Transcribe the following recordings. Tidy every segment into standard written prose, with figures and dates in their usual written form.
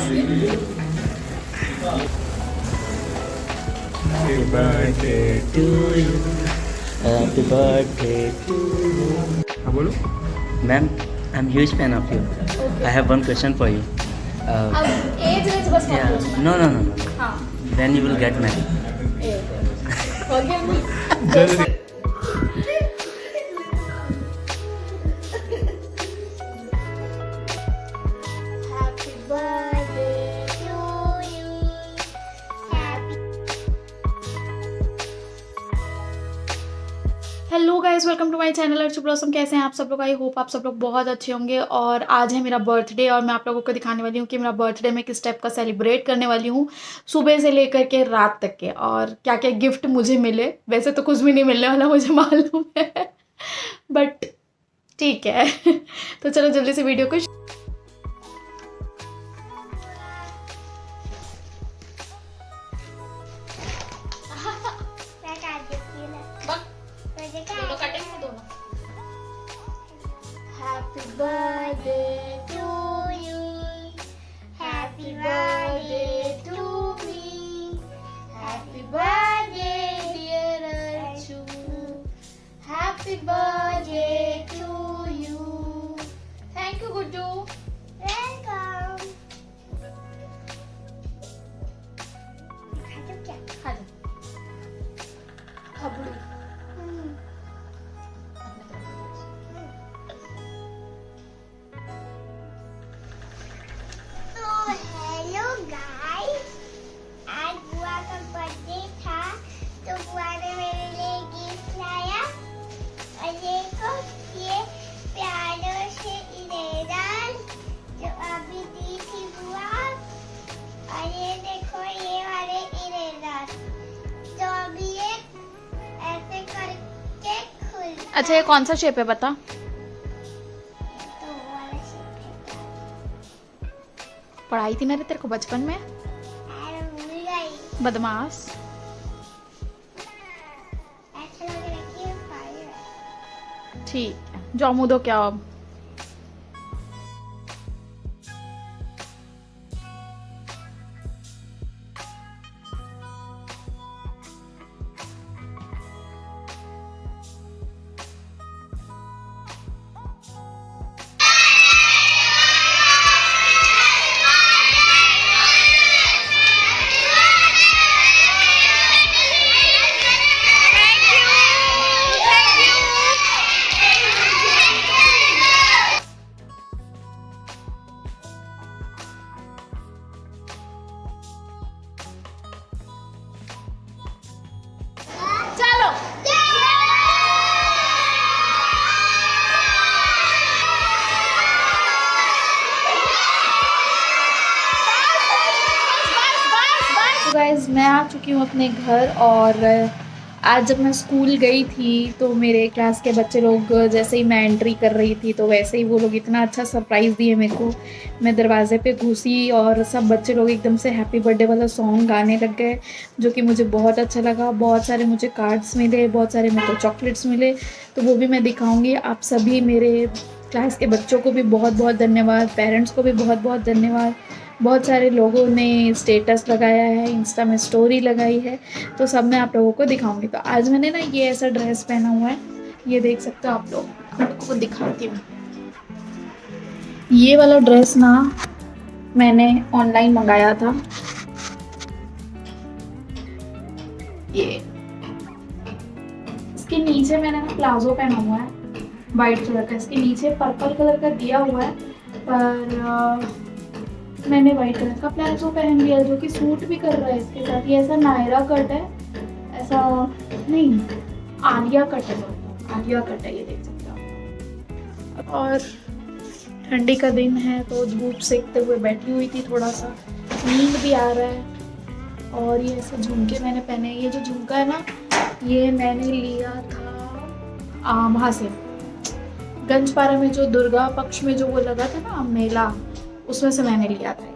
Happy birthday to you. Happy birthday to you. हाँ बोलो. Ma'am, I'm huge fan of you. Okay. I have one question for you. अब as veg बस मत Yeah. पूछना। No. हाँ When you will get married? हो गया जल्दी. Happy birthday to you. Hello guys, welcome to my channel Archu Blossom. कैसे हैं आप सब लोग? आई होप आप सब लोग बहुत अच्छे होंगे। और आज है मेरा बर्थडे और मैं आप लोगों को दिखाने वाली हूँ कि मेरा बर्थडे मैं किस टाइप का सेलिब्रेट करने वाली हूँ, सुबह से लेकर के रात तक के, और क्या क्या गिफ्ट मुझे मिले। वैसे तो कुछ भी नहीं मिलने वाला, मुझे मालूम है, बट ठीक है। तो चलो जल्दी से वीडियो को Happy birthday to you. Happy birthday to me. Happy birthday dear Archu. Happy birthday to you. Thank you Guddu. Welcome. खा जा। खबड़ू। हेलो गाइस, आज बुआ का बर्थडे था तो बुआ ने मेरे लिए गिफ्ट लाया। और देखो ये प्यारों से इरेजर जो अभी दी थी बुआ। और ये देखो ये वाले इरेजर तो अभी ये ऐसे करके खुल। अच्छा ये कौन सा शेप है बता? तो वो वाला शेप है। पढ़ाई थी ना रे तेरे को बचपन में, अरे भूल गई। बदमाश। ऐसा लग रहा है कि फायर है। ठीक है, जाओ मुँह धो के आओ अब। चलो तो गाइज मैं आ चुकी हूँ अपने घर। और आज जब मैं स्कूल गई थी तो मेरे क्लास के बच्चे लोग, जैसे ही मैं एंट्री कर रही थी तो वैसे ही वो लोग इतना अच्छा सरप्राइज़ दिए मेरे को। मैं दरवाजे पे घुसी और सब बच्चे लोग एकदम से हैप्पी बर्थडे वाला सॉन्ग गाने लग गए, जो कि मुझे बहुत अच्छा लगा। बहुत सारे मुझे कार्ड्स मिले, बहुत सारे मेरे को चॉकलेट्स मिले, तो वो भी मैं दिखाऊंगी। आप सभी मेरे क्लास के बच्चों को भी बहुत बहुत धन्यवाद, पेरेंट्स को भी बहुत बहुत धन्यवाद। बहुत सारे लोगों ने स्टेटस लगाया है, इंस्टा में स्टोरी लगाई है, तो सब मैं आप लोगों को दिखाऊंगी। तो आज मैंने ना ये ऐसा ड्रेस पहना हुआ है, ये देख सकते हो आप लोग। आपको दिखाती हूँ। ये वाला ड्रेस ना मैंने ऑनलाइन मंगाया था। ये इसके नीचे मैंने ना प्लाजो पहना हुआ है वाइट कलर का, इसके नीचे पर्पल कलर का दिया हुआ है, पर मैंने वाइट कलर का प्लाजो पहन लिया जो कि सूट भी कर रहा है इसके साथ। ये ऐसा नायरा कट है, ऐसा नहीं आलिया कट है, आलिया कट है, ये देख सकते हो। और ठंडी का दिन है तो धूप सेकते हुए बैठी हुई थी, थोड़ा सा नींद भी आ रहा है। और ये ऐसे झुमके मैंने पहने। ये जो झुमका है ना, ये मैंने लिया था वहाँ से गंजपारा में, जो दुर्गा पक्ष में जो वो लगा था ना मेला, उसमें से मैंने लिया था।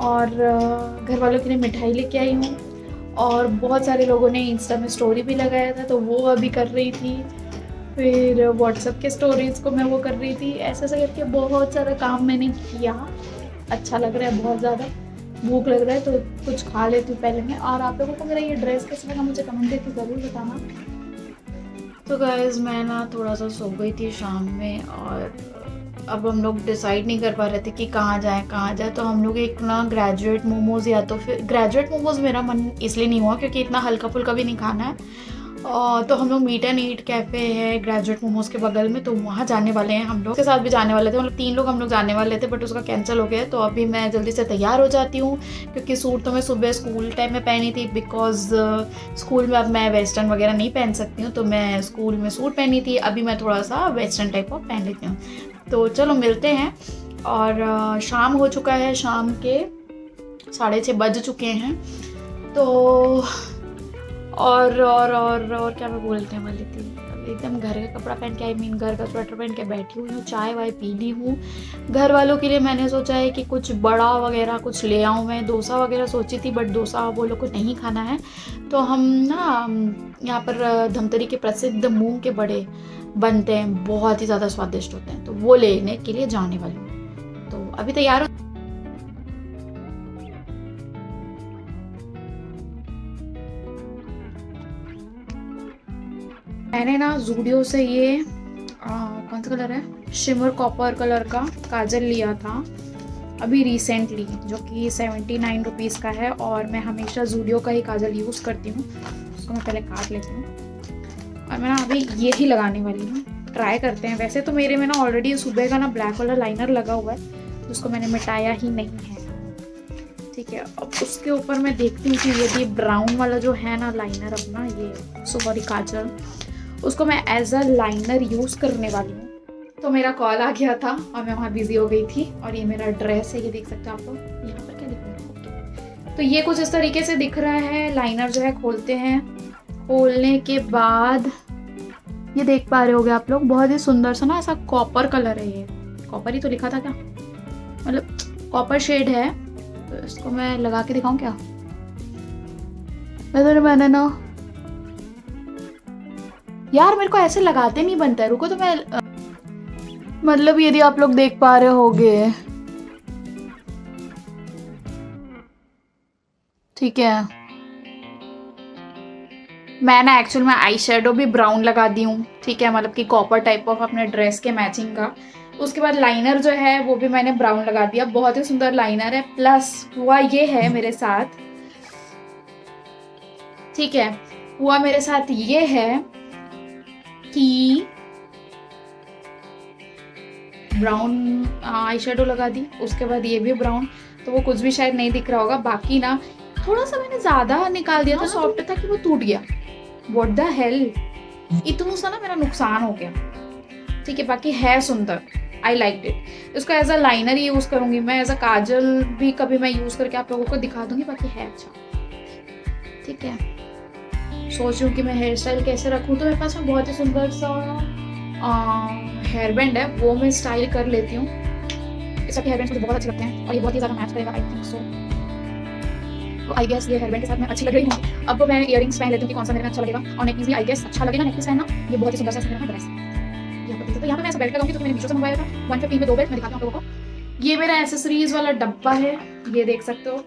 और घर वालों के लिए मिठाई लेके आई हूँ। और बहुत सारे लोगों ने इंस्टा में स्टोरी भी लगाया था, तो वो अभी कर रही थी। फिर व्हाट्सएप के स्टोरीज़ को मैं वो कर रही थी। ऐसे ऐसे करके बहुत सारा काम मैंने किया। अच्छा लग रहा है, बहुत ज़्यादा भूख लग रहा है, तो कुछ खा लेती हूँ पहले मैं। और आप लोगों को मेरा ये ड्रेस कैसा लगा मुझे कमेंट करके ज़रूर बताना। तो गाइस मैं ना थोड़ा सा सो गई थी शाम में, और अब हम लोग डिसाइड नहीं कर पा रहे थे कि कहाँ जाए। तो हम लोग एक ना ग्रेजुएट मोमोज़, या तो फिर ग्रेजुएट मोमोज़ मेरा मन इसलिए नहीं हुआ क्योंकि इतना हल्का फुल्का भी नहीं खाना है। तो हम लोग मीट एंड ईट कैफ़े है ग्रेजुएट मोमोज़ के बगल में, तो वहाँ जाने वाले हैं हम लोग। के साथ भी जाने वाले थे, मतलब 3 लोग हम लोग जाने वाले थे, बट उसका कैंसिल हो गया। तो अभी मैं जल्दी से तैयार हो जाती हूँ, क्योंकि सूट तो मैं सुबह स्कूल टाइम में पहनी थी, बिकॉज स्कूल में अब मैं वेस्टर्न वगैरह नहीं पहन सकती हूँ, तो मैं स्कूल में सूट पहनी थी। अभी मैं थोड़ा सा वेस्टर्न टाइप ऑफ पहन लेती हूँ। तो चलो मिलते हैं। और शाम हो चुका है, शाम के 6:30 बज चुके हैं। तो और क्या मैं बोलते वाली थी, एकदम घर का कपड़ा पहन के, घर का स्वेटर पहन के बैठी हुई हूँ, चाय वाय पी ली हूँ। घर वालों के लिए मैंने सोचा है कि कुछ बड़ा वगैरह कुछ ले आऊँ मैं। डोसा वगैरह सोची थी, बट डोसा वो लोग को नहीं खाना है। तो हम ना यहाँ पर धमतरी के प्रसिद्ध मूंग के बड़े बनते हैं, बहुत ही ज़्यादा स्वादिष्ट होते हैं, तो वो लेने के लिए जाने वाली हूँ। तो अभी तैयार हो। मैंने ना ज़ूडियो से ये कौन सा कलर है, शिमर कॉपर कलर का काजल लिया था अभी रिसेंटली, जो कि 79 रुपीज़ का है। और मैं हमेशा ज़ूडियो का ही काजल यूज़ करती हूँ। उसको मैं पहले काट लेती हूँ, और मैं ना अभी ये ही लगाने वाली हूँ। ट्राई करते हैं। वैसे तो मेरे में ना ऑलरेडी सुबह का ना ब्लैक वाला लाइनर लगा हुआ है, जिसको मैंने मिटाया ही नहीं है। ठीक है, अब उसके ऊपर मैं देखती हूँ कि ये ब्राउन वाला जो है ना लाइनर अपना, ये सॉरी काजल, उसको मैं एज अ लाइनर यूज़ करने वाली हूँ। तो मेरा कॉल आ गया था और मैं वहाँ बिजी हो गई थी। और ये मेरा ड्रेस है, ये देख सकते हो आप लोग। यहाँ पर क्या दिख रहा है, तो ये कुछ इस तरीके से दिख रहा है। लाइनर जो है खोलते हैं, खोलने के बाद ये देख पा रहे होगे आप लोग, बहुत ही सुंदर सा ना ऐसा कॉपर कलर है। ये कॉपर ही तो लिखा था क्या, मतलब कॉपर शेड है। तो इसको मैं लगा के दिखाऊं क्या, मैंने ना यार मेरे को ऐसे लगाते नहीं बनता है। रुको तो मैं मतलब यदि आप लोग देख पा रहे होगे, ठीक है, मैं ना एक्चुअल में आई शेडो भी ब्राउन लगा दी हूँ। ठीक है, मतलब कि कॉपर टाइप ऑफ अपने ड्रेस के मैचिंग का। उसके बाद लाइनर जो है वो भी मैंने ब्राउन लगा दिया। बहुत ही सुंदर लाइनर है। प्लस हुआ ये है मेरे साथ, ठीक है, हुआ मेरे साथ ये है कि ब्राउन आई शेडो लगा दी, उसके बाद ये भी ब्राउन, तो वो कुछ भी शायद नहीं दिख रहा होगा। बाकी ना थोड़ा सा मैंने ज्यादा निकाल दिया था, सॉफ्ट था कि वो टूट गया। व्हाट द हेल, इतना सा ना मेरा नुकसान हो गया। ठीक है, बाकी है सुंदर, आई लाइक इट। इसको एज अ लाइनर यूज करूंगी मैं, एज अ काजल भी कभी मैं यूज करके आप लोगों को दिखा दूंगी। बाकी है अच्छा, ठीक है। सोच रही हूँ कि मैं हेयर स्टाइल कैसे रखूँ, तो मेरे पास में बहुत ही सुंदर सा हेयर बैंड है, वो मैं स्टाइल कर लेती हूँ। इस सबके हेयर बैंड मुझे बहुत अच्छे लगते हैं और ये बहुत ही ज़्यादा मैच करेगा, आई थिंक सो। तो आई गेस ये हेयर बैंड के साथ मैं अच्छी लग रही हूँ। अब मैं इयरिंग्स पहन लेती हूँ कि कौन सा मेरे में अच्छा लगेगा। और नेकपीस भी आई गेस अच्छा लगेगा। नेकपीस पहनना ये बहुत ही सुंदर सा मेरा ड्रेस। तो यहाँ पे मैं ऐसा बेल्ट लगाऊंगी, तो मैंने मीशो से मंगवाया था 115 में 2 बेल्ट। मैं दिखाती हूँ आप लोगों को। ये मेरा एसेसरीज वाला डब्बा है, ये देख सकते हो।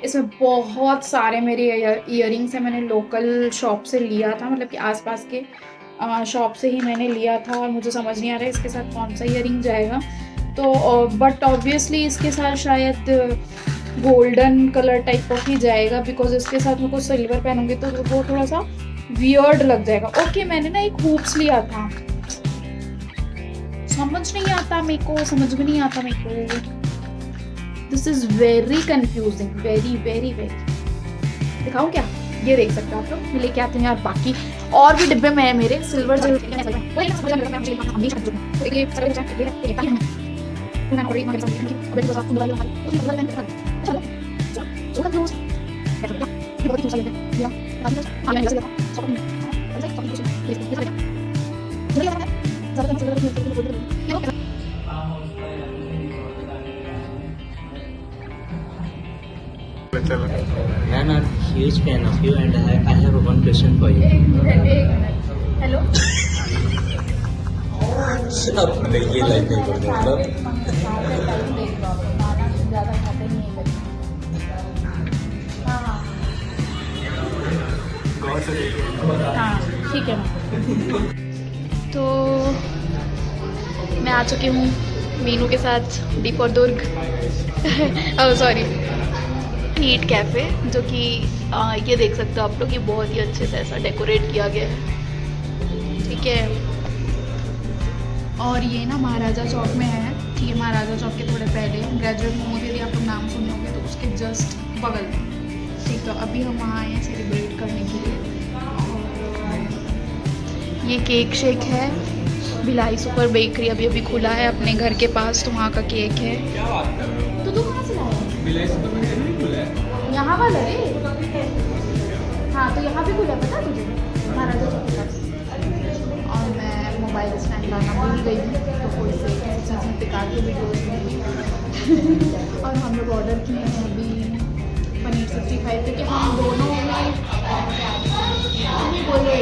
इसमें बहुत सारे मेरे इयरिंग्स हैं। मैंने लोकल शॉप से लिया था, मतलब कि आसपास के शॉप से ही मैंने लिया था। और मुझे समझ नहीं आ रहा है इसके साथ कौन सा इयरिंग जाएगा। तो बट ऑब्वियसली इसके साथ शायद गोल्डन कलर टाइप ऑफ ही जाएगा, बिकॉज इसके साथ मैं कुछ सिल्वर पहनूंगी तो वो थोड़ा सा वियर्ड लग जाएगा। ओके, मैंने ना एक हूप्स लिया था, समझ नहीं आता मेरे को, समझ में नहीं आता मेरे को। This is very confusing, very very very. दिखाऊं क्या, ये देख सकते हो आप लोग, मैं लेके आती हूँ यार। बाकी और भी डिब्बे में है मेरे सिल्वर जल I'm a huge fan of you and I have one question for you. Hello, अब ये लाइन नहीं बोलते मतलब ज़्यादा खाते नहीं है बच्चे। हाँ हाँ ठीक है। तो मैं आ चुकी हूँ मीनू के साथ दीप और दुर्ग सॉरी नीट कैफ़े, जो कि ये देख सकते हो आप लोग, ये बहुत ही अच्छे से ऐसा डेकोरेट किया गया है, ठीक है। और ये ना महाराजा चौक में है, ये महाराजा चौक के थोड़े पहले ग्रेजुएट मोमोज, यदि आप लोग नाम सुने होंगे तो उसके जस्ट बगल में, ठीक है। अभी हम वहाँ आए हैं सेलिब्रेट करने के लिए। ये केक शेक है, भिलाई सुपर बेकरी अभी अभी खुला है अपने घर के पास, तो वहाँ का केक है। तो तू कहाँ से लाया? यहाँ वाला है। हाँ तो यहाँ भी खुला, पता तुझे, महाराजा चौक के पास। और मैं मोबाइल स्टैंड लाना भूल गई हूँ, तो कोई से किसी चीज़ में टिका के वीडियोज़ में और हम लोग ऑर्डर किए हैं अभी पनीर 65, क्योंकि हम दोनों में बोले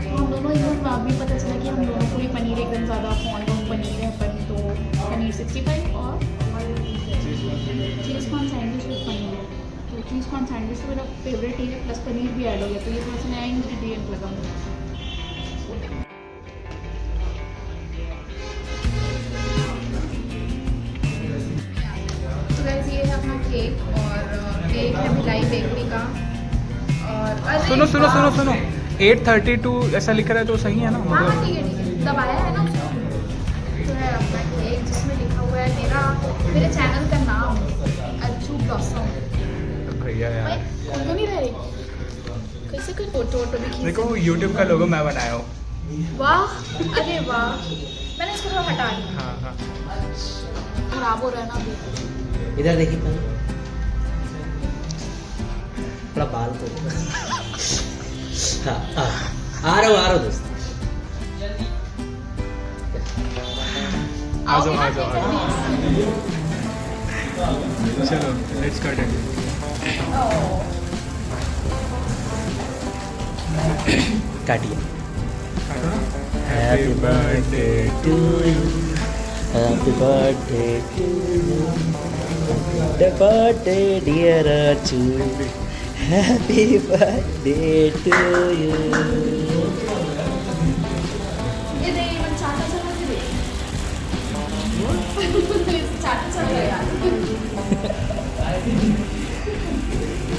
हम दोनों एकदम अभी पता चला कि हम दोनों को भी पनीर एकदम ज़्यादा फॉन्ड ऑफ पनीर है अपन, तो पनीर 65 और cheese corn sandwich with paneer है। तो चीज़ कॉर्न सैंडविच तो मेरा फेवरेट ही है, प्लस पनीर भी ऐड हो गया, तो ये थोड़ा सा नया इंग्रेडिएंट लगा मुझे। तो गाइस ये है अपना केक, और केक है भिलाई बेकरी का। और सुनो 8:32 ऐसा लिख रहा है तो सही है ना? हाँ ठीक है दबाया है ना उसको। तो है अपना केक जिसमें लिखा हुआ है मेरे चैनल का नाम अर्चू ब्लॉसम। भैया यार तो नहीं रहे कैसे कोई फोटो वोटो भी खींच। देखो YouTube का लोगो मैं बनाया हूँ। वाह अरे वाह, मैंने इसको थोड़ा हटा दिया। हाँ हाँ खराब हो रहा है ना अभी। इधर देखिए पहले, थोड़ा बाल को हाँ आ रहा हूँ दोस्त। आ जाओ चलो लेट्स कट इट। काटिए। काटो ना। Happy birthday to you. Happy birthday to you. Happy birthday dear Archu. Happy birthday to you. ये दे मन चाटा चला दे। चाटा चल रहा है यार।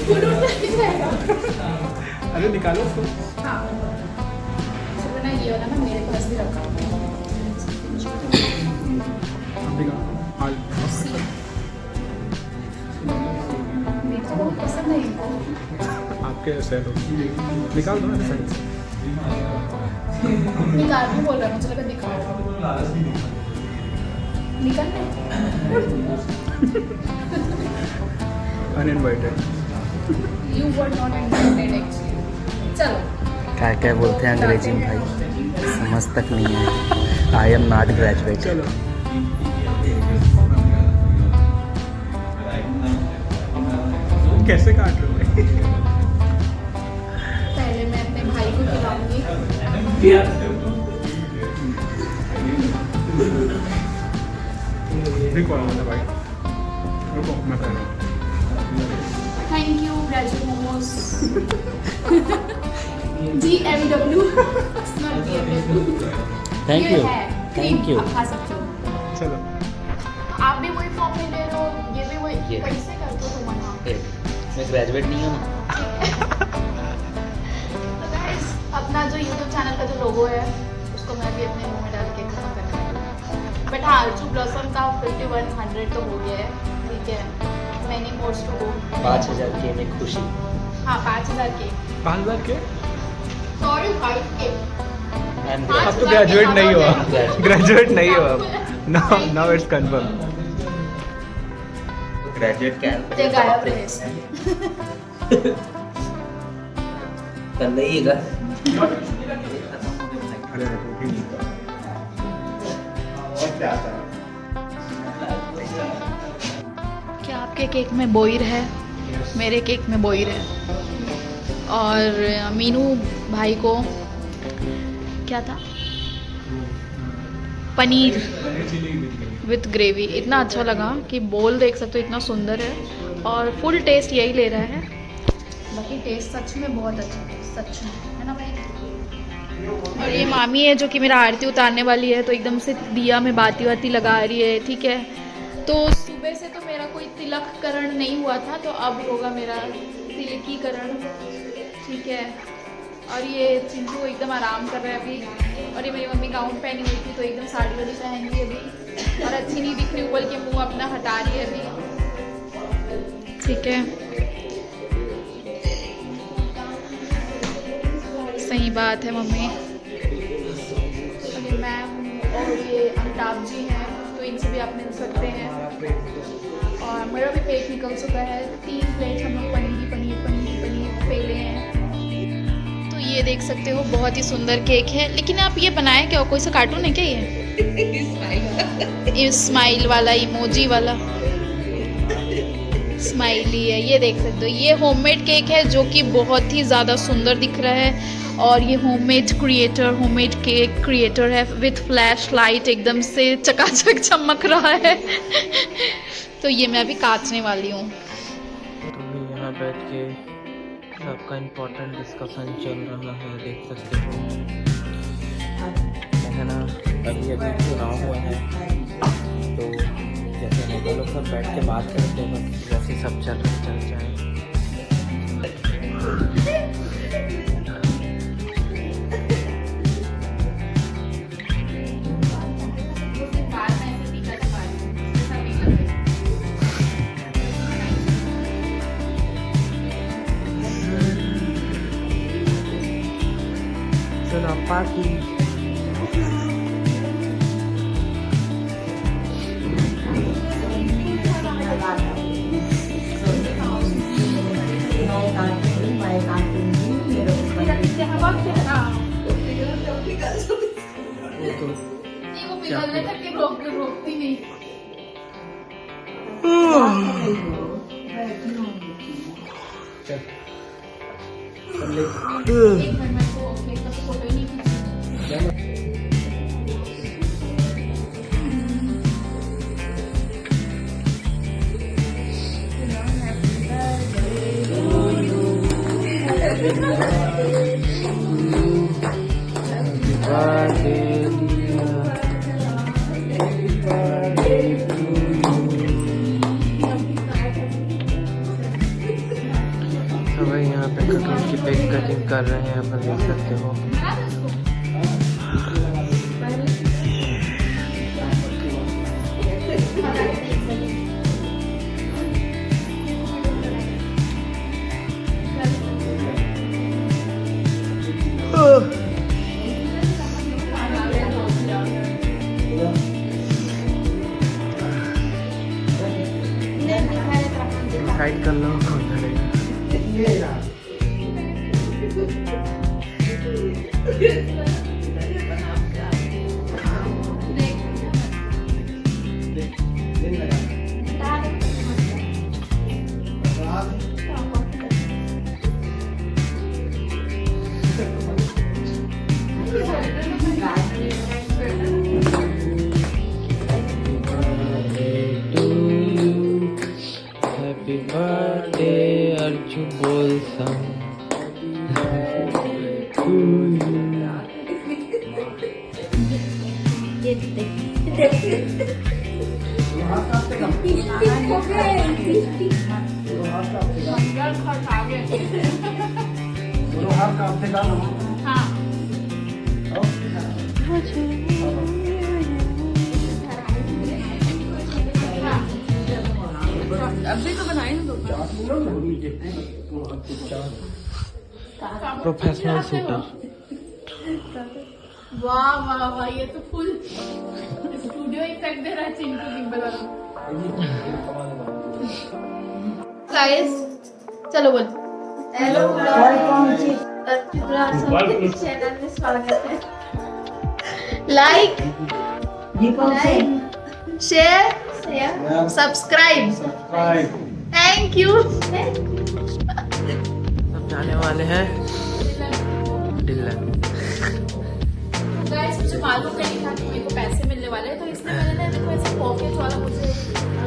फूल उड़ जाएगा। अरे निकालो उसको। हाँ चलो ना, ये वाला ना मेरे पास भी रखा हुआ है। मेरे को बहुत पसंद है इनको। आपके सेल हो निकाल दो ना साइड से। निकाल में बोल रहा है, मुझे लगा दिखाओ। निकालने uninvited. You were not invited actually. चलो क्या क्या बोलते हैं अंग्रेजी में भाई, समझ तक नहीं है। I am not graduate. चलो कैसे काट रहे हो? पहले मैं अपने भाई को खिलाऊंगी। कौन होता भाई? रुको मैं पहना। Thank you graduate momos. GMW not BMW। Thank ये यू है थैंक यू। आप खा सकते हो। चलो आप भी वही फॉर्म में ले रहे हो, ये भी वही ये। कैसे करते हो तुम वहाँ? मैं ग्रेजुएट नहीं हूँ ना। तो guys, अपना जो YouTube चैनल का जो लोगो है उसको मैं भी अपने मुंह में डाल के खत्म करने वाली हूँ। बट हाँ अर्चू ब्लॉसम का 5100 तो हो गया है, ठीक है। Many Morse to go. 5000 के में खुशी। हाँ 5000 के, 5000 के? Sorry 5K। I'm अब तो ग्रेजुएट नहीं हुआ। ग्रेजुएट नहीं हुआ अब। Now it's confirm. ग्रेजुएट क्या ते गायब रहे इससे। कर लीजिएगा। अरे क्या आपके केक में बोइर है? मेरे केक में बोइर है। और मीनू भाई को क्या था, पनीर विथ ग्रेवी। इतना अच्छा लगा कि बोल देख सकते हो, इतना सुंदर है और फुल टेस्ट यही ले रहा है। बाकी टेस्ट सच में बहुत अच्छा है, सच में, है ना भाई। और ये मामी है जो कि मेरा आरती उतारने वाली है, तो एकदम से दिया में बाती वाती लगा रही है, ठीक है। तो सुबह से तो मेरा कोई तिलककरण नहीं हुआ था, तो अब होगा मेरा तिलकीकरण, ठीक है। और ये चिंटू एकदम आराम कर रहा है अभी। और ये मेरी मम्मी गाउन पहनी हुई थी तो एकदम साड़ी वाली पहन ली अभी, और अच्छी नहीं दिख रही, उबल के मुंह अपना हटा रही है अभी, ठीक है। सही बात है मम्मी। और ये मैम और ये अमिताभ जी हैं, तो इनसे भी आप मिल सकते हैं। और मेरा भी पेट निकल चुका है, 3 प्लेट हम लोग पनीर पेले हैं। तो ये देख सकते हो बहुत ही सुंदर केक है। लेकिन आप ये बनाए क्या, कोई सा कार्टून है क्या ये स्माइल वाला, इमोजी वाला स्माइली है, ये देख सकते हो। ये होममेड केक है जो कि बहुत ही ज़्यादा सुंदर दिख रहा है। और ये होममेड केक क्रिएटर है विथ फ्लैश लाइट, एकदम से चकाचक चमक रहा है। तो ये मैं अभी काटने वाली हूँ। तो यहाँ बैठ के सबका इम्पोर्टेंट डिस्कशन चल रहा है, देख सकते हो, है ना। अभी चुनाव हुआ है, तो जैसे नेता लोग सब बैठ के बात करते हैं, वैसे सब चल जाए। चलो पार्टी। रोकती नहीं। तो भाई यहाँ पे कटिंग की पेक कटिंग कर रहे हैं, अपन देख सकते हो। साइड कर लो, कौन धरेगा। हैप्पी बर्थडे अर्जु बोल सम टू अभी तो बनाए ना प्रोफेशनल शूटर। वाह वाह वाह, ये तो फुल स्टूडियो इफेक्ट दे रहा है चिंटू डिम्पल वाला। गाइस चलो बोल हेलो चैनल में स्वागत है। Like share subscribe thank you. सब जाने वाले हैं डिलन। गाइस मुझे मालूम नहीं था कि मेरे को पैसे मिलने वाले हैं, तो इसलिए मैंने ना देखो ऐसे पॉकेट वाला मुझे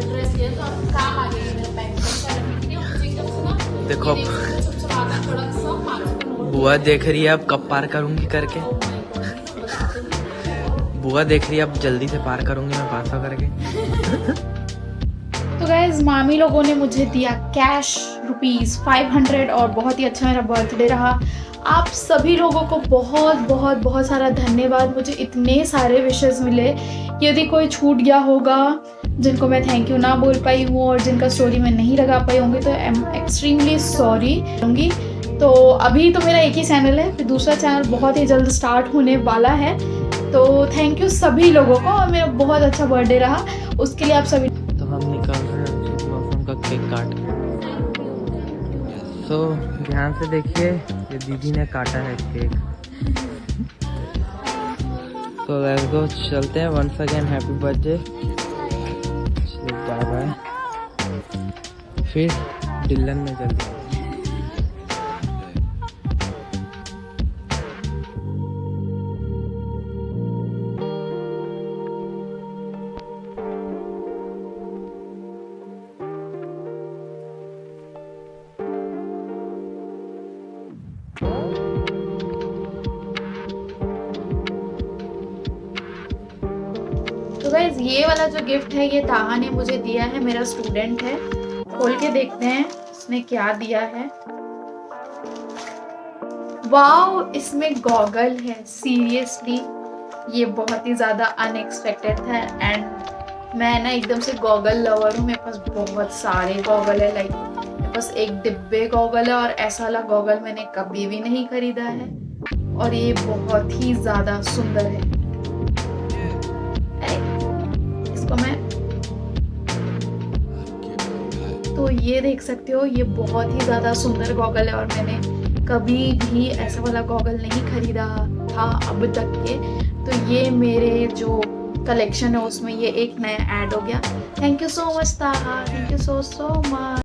ड्रेस लिया, तो अब काम आ गया मेरे बैंक में। मुझे एकदम से ना देखो थोड़ा सा 500 का नोट बुआ देख रही है अब कब पार करूंगी करके। बुआ देख रही है अब जल्दी से पार करूंगी मैं 500 करके। तो गाइज मामी लोगों ने मुझे दिया कैश ₹500 और बहुत ही अच्छा मेरा बर्थडे रहा। आप सभी लोगों को बहुत बहुत बहुत सारा धन्यवाद। मुझे इतने सारे विशेस मिले, यदि कोई छूट गया होगा जिनको मैं थैंक यू ना बोल पाई हूँ और जिनका स्टोरी मैं नहीं लगा पाई होंगी तो आई एम एक्सट्रीमली सॉरी होंगी। तो अभी तो मेरा एक ही चैनल है, फिर दूसरा चैनल बहुत ही जल्द स्टार्ट होने वाला है। तो थैंक यू सभी लोगों को, और मेरा बहुत अच्छा बर्थडे रहा उसके लिए आप सभी। तो हम निकल रहे हैं मौसम का केक काट के। तो ध्यान से देखिए ये दीदी ने काटा है केक। तो लेट्स गो, चलते हैं। Once again happy birthday, bye bye, फिर डिलन में जल्दी। तो गाइज ये वाला जो गिफ्ट है ये ताहा ने मुझे दिया है, मेरा स्टूडेंट है। खोल के देखते हैं इसने क्या दिया है। वाओ, इसमें गॉगल है। सीरियसली ये बहुत ही ज़्यादा अनएक्सपेक्टेड था एंड मैं ना एकदम से गॉगल लवर हूँ। मेरे पास बहुत सारे गॉगल है, लाइक मेरे पास एक डिब्बे गॉगल है और ऐसा वाला गॉगल मैंने कभी भी नहीं खरीदा है और ये बहुत ही ज़्यादा सुंदर है। इसको मैं तो ये देख सकते हो, ये बहुत ही ज़्यादा सुंदर गॉगल है और मैंने कभी भी ऐसा वाला गॉगल नहीं खरीदा था अब तक के। तो ये मेरे जो कलेक्शन है उसमें ये एक नया ऐड हो गया। थैंक यू सो मच ताहा, थैंक यू सो मच।